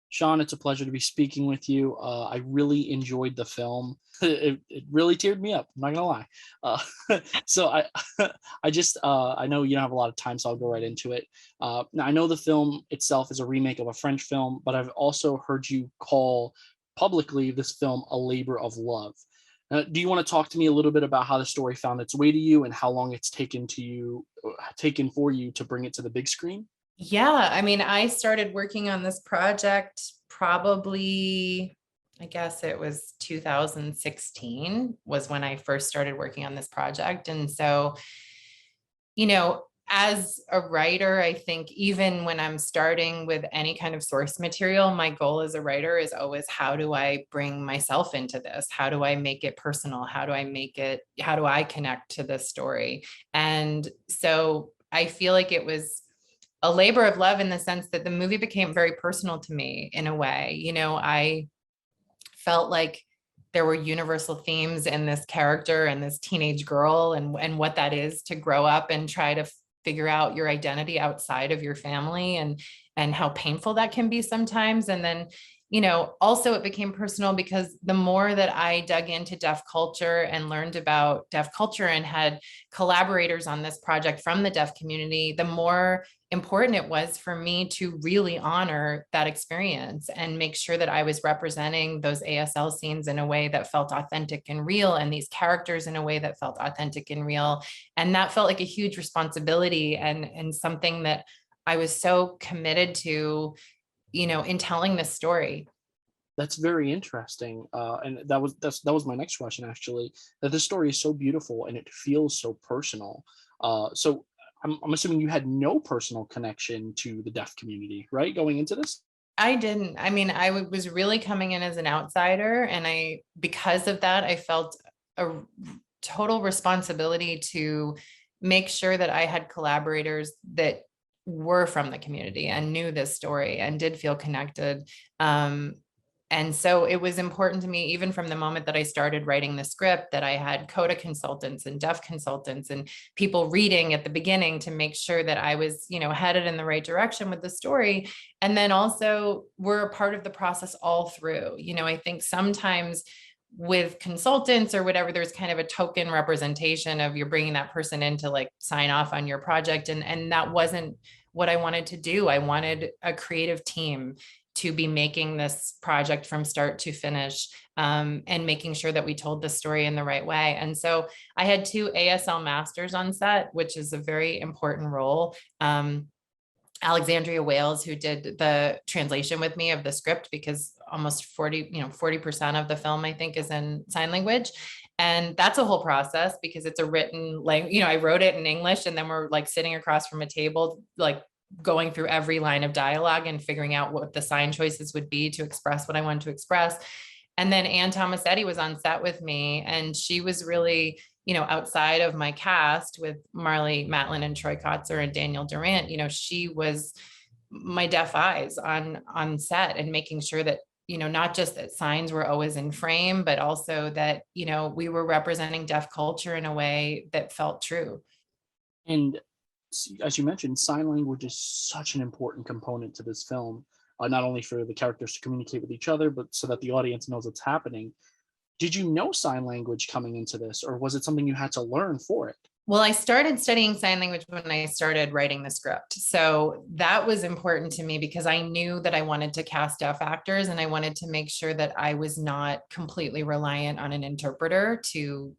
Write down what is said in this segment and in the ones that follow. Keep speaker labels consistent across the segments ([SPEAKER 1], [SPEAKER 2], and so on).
[SPEAKER 1] Sean, it's a pleasure to be speaking with you. I really enjoyed the film. It really teared me up. I'm not gonna lie. So I know you don't have a lot of time, so I'll go right into it. Now I know the film itself is a remake of a French film, but I've also heard you call publicly this film a labor of love. Do you want to talk to me a little bit about how the story found its way to you and how long it's taken for you to bring it to the big screen?
[SPEAKER 2] Yeah, I mean, I started working on this project probably, I guess it was 2016 was when I first started working on this project. And so, as a writer, I think even when I'm starting with any kind of source material, my goal as a writer is always how do I bring myself into this? How do I make it personal? How do I connect to this story? And so I feel like it was a labor of love in the sense that the movie became very personal to me in a way. I felt like there were universal themes in this character and this teenage girl and what that is to grow up and try to figure out your identity outside of your family and how painful that can be sometimes. And then also it became personal because the more that I dug into deaf culture and learned about deaf culture and had collaborators on this project from the deaf community, the more important it was for me to really honor that experience and make sure that I was representing those ASL scenes in a way that felt authentic and real, and these characters in a way that felt authentic and real. And that felt like a huge responsibility and something that I was so committed to, in telling this story.
[SPEAKER 1] That's very interesting, and that was my next question actually. That this story is so beautiful and it feels so personal. So I'm assuming you had no personal connection to the deaf community, right? Going into this.
[SPEAKER 2] I didn't. I mean, was really coming in as an outsider. And because of that, I felt a total responsibility to make sure that I had collaborators that were from the community and knew this story and did feel connected. And so it was important to me, even from the moment that I started writing the script, that I had CODA consultants and deaf consultants and people reading at the beginning to make sure that I was, headed in the right direction with the story. And then also we're a part of the process all through. I think sometimes with consultants or whatever, there's kind of a token representation of you're bringing that person in to like sign off on your project. And that wasn't what I wanted to do. I wanted a creative team to be making this project from start to finish, and making sure that we told the story in the right way. And so I had two ASL masters on set, which is a very important role. Alexandria Wales, who did the translation with me of the script, because almost 40% of the film, I think, is in sign language. And that's a whole process because it's a written language. I wrote it in English and then we're like sitting across from a table, like going through every line of dialogue and figuring out what the sign choices would be to express what I wanted to express. And then Anne Tomasetti was on set with me, and she was really, outside of my cast with Marlee Matlin and Troy Kotsur and Daniel Durant, she was my deaf eyes on set and making sure that, not just that signs were always in frame, but also that, we were representing deaf culture in a way that felt true.
[SPEAKER 1] And as you mentioned, sign language is such an important component to this film, not only for the characters to communicate with each other, but so that the audience knows what's happening. Did you know sign language coming into this, or was it something you had to learn for it?
[SPEAKER 2] Well, I started studying sign language when I started writing the script. So that was important to me because I knew that I wanted to cast deaf actors and I wanted to make sure that I was not completely reliant on an interpreter to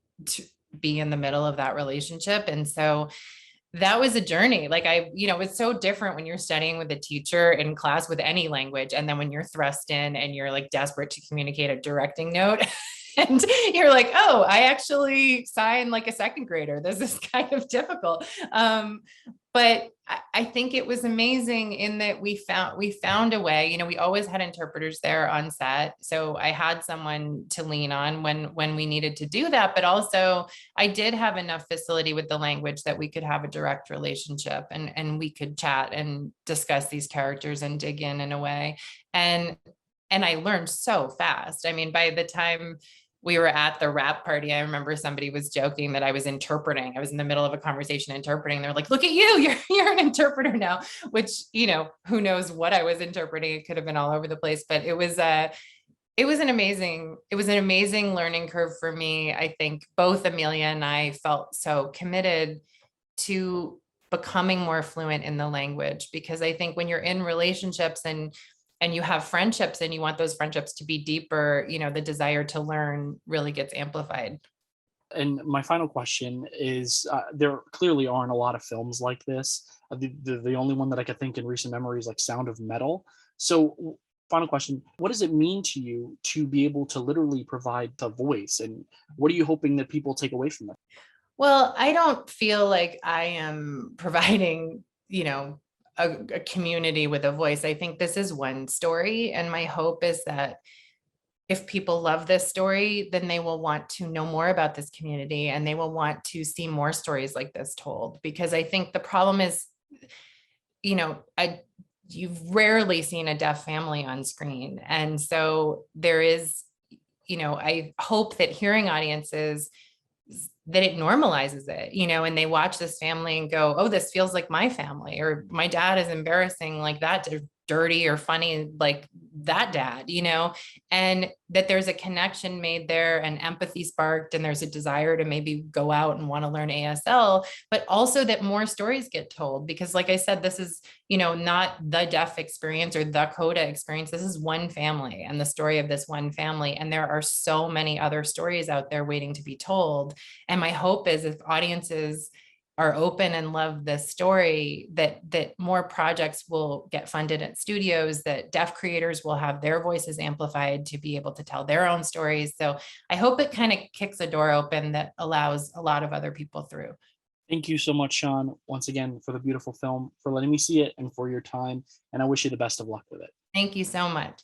[SPEAKER 2] be in the middle of that relationship. And so that was a journey. Like it's so different when you're studying with a teacher in class with any language. And then when you're thrust in and you're like desperate to communicate a directing note and you're like, oh, I actually sign like a second grader. This is kind of difficult. But I think it was amazing in that we found a way. We always had interpreters there on set, so I had someone to lean on when we needed to do that. But also, I did have enough facility with the language that we could have a direct relationship and we could chat and discuss these characters and dig in a way. And I learned so fast. I mean, by the time we were at the wrap party. I remember somebody was joking that I was interpreting. I was in the middle of a conversation interpreting. They're like, look at you, you're an interpreter now, which, who knows what I was interpreting. It could have been all over the place, but it was an amazing learning curve for me. I think both Emilia and I felt so committed to becoming more fluent in the language, because I think when you're in relationships and you have friendships and you want those friendships to be deeper, the desire to learn really gets amplified.
[SPEAKER 1] And my final question is, there clearly aren't a lot of films like this. The only one that I could think in recent memory is like Sound of Metal. So final question, what does it mean to you to be able to literally provide the voice, and what are you hoping that people take away from it?
[SPEAKER 2] Well, I don't feel like I am providing, a community with a voice. I think this is one story. And my hope is that if people love this story, then they will want to know more about this community and they will want to see more stories like this told. Because I think the problem is, you've rarely seen a deaf family on screen. And so there is, I hope that hearing audiences, that it normalizes it, and they watch this family and go, oh, this feels like my family, or my dad is embarrassing like that, dirty or funny like that dad, and that there's a connection made there and empathy sparked, and there's a desire to maybe go out and want to learn ASL, but also that more stories get told. Because like I said, this is, not the deaf experience or the CODA experience. This is one family and the story of this one family. And there are so many other stories out there waiting to be told. And my hope is if audiences are open and love this story, that more projects will get funded at studios, that deaf creators will have their voices amplified to be able to tell their own stories. So I hope it kind of kicks a door open that allows a lot of other people through.
[SPEAKER 1] Thank you so much, Sean, once again, for the beautiful film, for letting me see it, and for your time. And I wish you the best of luck with it.
[SPEAKER 2] Thank you so much.